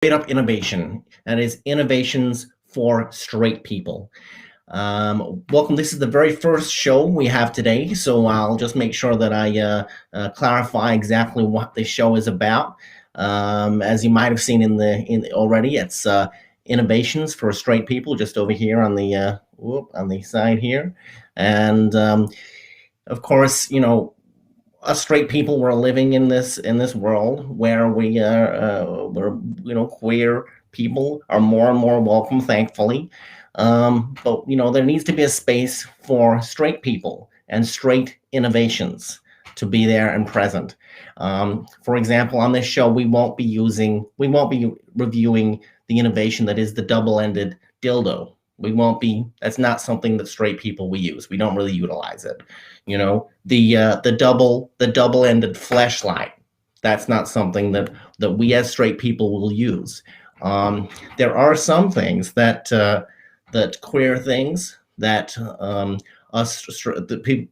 straight up innovation, and it's innovations for straight people. Welcome. This is the very first show we have today, so I'll just make sure that I clarify exactly what the show is about. As you might have seen in already, it's innovations for straight people, just over here on the side here, and of course, us straight people were living in this world where we're queer people are more and more welcome, thankfully. But there needs to be a space for straight people and straight innovations to be there and present. For example, on this show, we won't be reviewing the innovation that is the double-ended dildo. That's not something that straight people we use. We don't really utilize it. The double-ended fleshlight. That's not something that we as straight people will use. There are some things that queer things that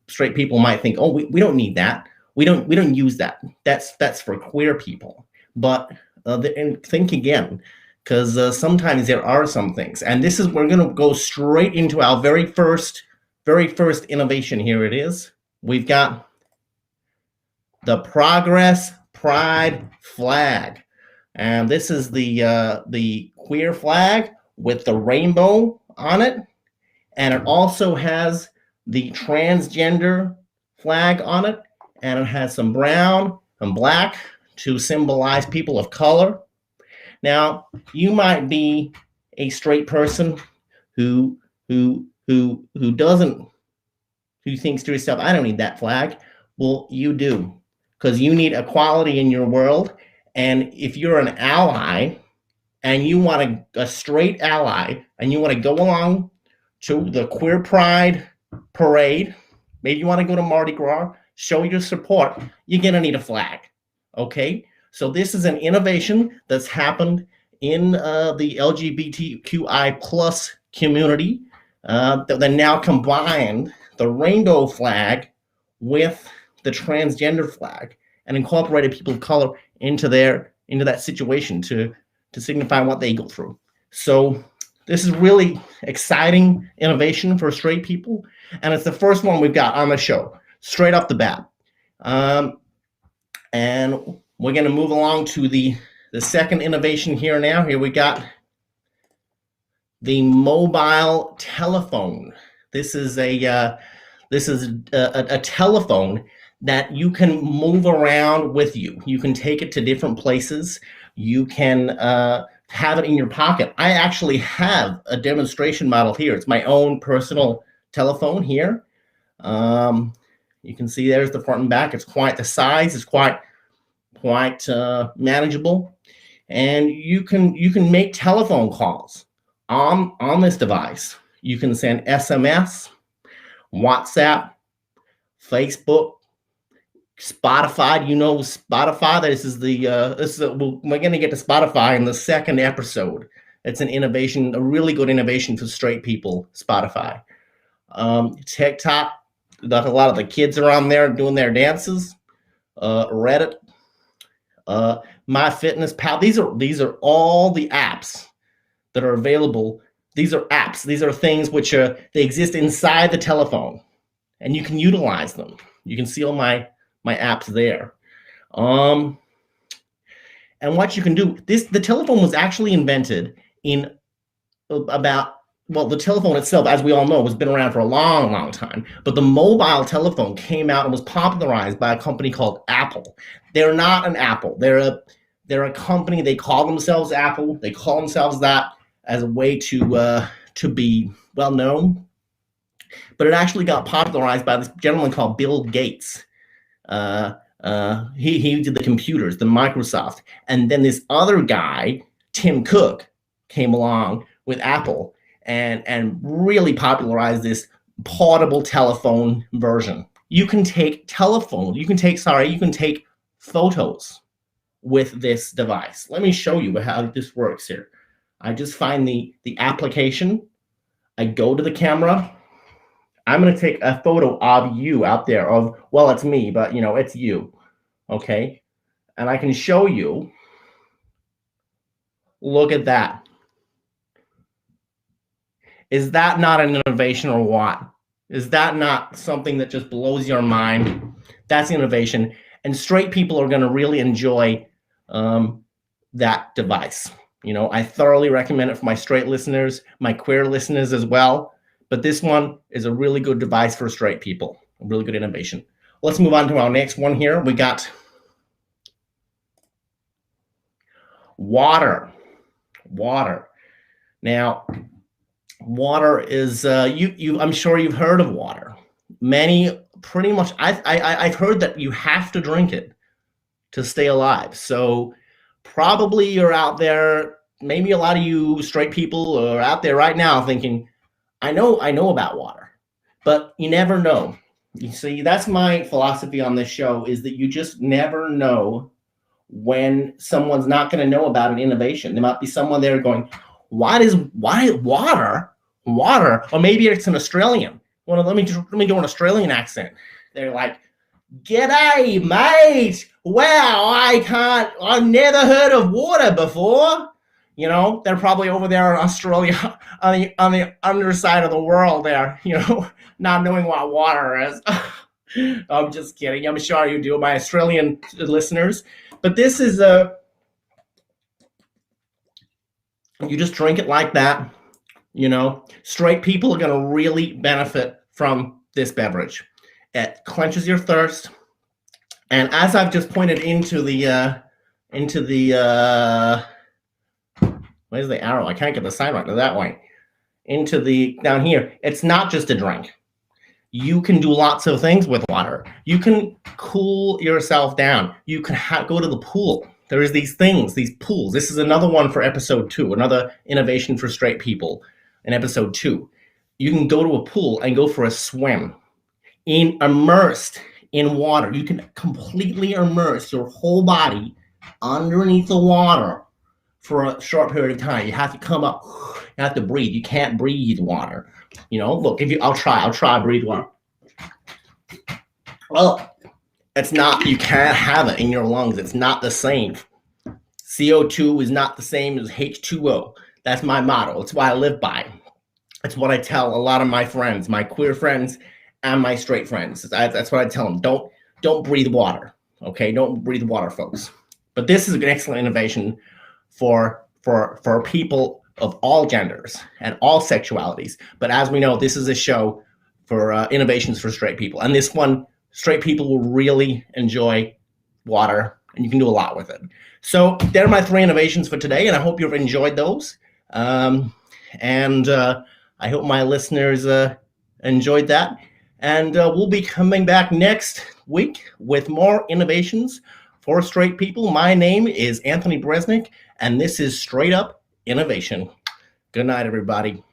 straight people might think, oh, we don't need that. We don't use that. That's for queer people. But and think again, because sometimes there are some things, and we're going to go straight into our very first innovation. Here it is. We've got the Progress Pride flag, and this is the queer flag with the rainbow on it, and it also has the transgender flag on it, and it has some brown and black to symbolize people of color. Now, you might be a straight person who thinks to yourself, I don't need that flag. Well, you do, because you need equality in your world. And if you're an ally and you want a straight ally and you want to go along to the Queer Pride parade, maybe you want to go to Mardi Gras, show your support, you're going to need a flag. Okay? So this is an innovation that's happened in the LGBTQI plus community that they now combined the rainbow flag with the transgender flag and incorporated people of color into that situation to signify what they go through. So this is really exciting innovation for straight people, and it's the first one we've got on the show, straight off the bat. And we're going to move along to the second innovation here now. Here we got the mobile telephone. This is a telephone that you can move around with you. You can take it to different places. You can have it in your pocket. I actually have a demonstration model here. It's my own personal telephone here. You can see there's the front and back. It's quite the size. It's quite manageable, and you can make telephone calls on this device. You can send SMS, WhatsApp, Facebook, Spotify. Spotify. We're going to get to Spotify in the second episode. It's an innovation, a really good innovation for straight people. Spotify, TikTok. A lot of the kids are on there doing their dances. Reddit, MyFitnessPal. These are all the apps that are available. These are apps. These are things which they exist inside the telephone, and you can utilize them. You can see all my apps there. And what you can do, the telephone was actually invented in the telephone itself, as we all know, has been around for a long, long time. But the mobile telephone came out and was popularized by a company called Apple. They're not an Apple. They're a company. They call themselves Apple. They call themselves that as a way to be well known. But it actually got popularized by this gentleman called Bill Gates. He did the computers, the Microsoft, and then this other guy, Tim Cook, came along with Apple and really popularized this portable telephone version. You can take photos with this device. Let me show you how this works here. I just find the application. I go to the camera. I'm going to take a photo of you out there it's me, but it's you. Okay. And I can show you Look at that. Is that not an innovation or what? Is that not something that just blows your mind? That's innovation. And straight people are going to really enjoy that device. You know, I thoroughly recommend it for my straight listeners, my queer listeners as well. But this one is a really good device for straight people, a really good innovation. Let's move on to our next one here. We got water. Water. Now, water is I'm sure you've heard of water. Many, pretty much, I've heard that you have to drink it to stay alive. So probably you're out there, maybe a lot of you straight people are out there right now thinking, I know about water, but you never know. You see, that's my philosophy on this show, is that you just never know when someone's not going to know about an innovation. There might be someone there going, why water? Water? Or maybe it's an Australian. Well, let me do an Australian accent. They're like, "G'day, mate. Wow, I've never heard of water before." You know, they're probably over there in Australia on the underside of the world there, you know, not knowing what water is. I'm just kidding. I'm sure you do, my Australian listeners. But this is you just drink it like that. You know, straight people are going to really benefit from this beverage. It quenches your thirst. And as I've just pointed into the where's the arrow? I can't get the sign right. That way. Down here. It's not just a drink. You can do lots of things with water. You can cool yourself down. You can go to the pool. There is these things, these pools. This is another one for episode 2, another innovation for straight people in episode 2. You can go to a pool and go for a swim, immersed in water. You can completely immerse your whole body underneath the water for a short period of time. You have to come up. You have to breathe. You can't breathe water. You know, look, I'll try breathe water. Oh, it's not, you can't have it in your lungs. It's not the same. CO2 is not the same as H2O. That's my motto. It's what I live by. It's what I tell a lot of my friends, my queer friends and my straight friends. That's what I tell them. Don't breathe water. Okay, don't breathe water, folks. But this is an excellent innovation for people of all genders and all sexualities. But as we know, this is a show for innovations for straight people. And this one, straight people will really enjoy water, and you can do a lot with it. So there are my 3 innovations for today, and I hope you've enjoyed those. I hope my listeners enjoyed that. And we'll be coming back next week with more innovations for straight people. My name is Anthony Bresnick, and this is Straight Up Innovation. Good night, everybody.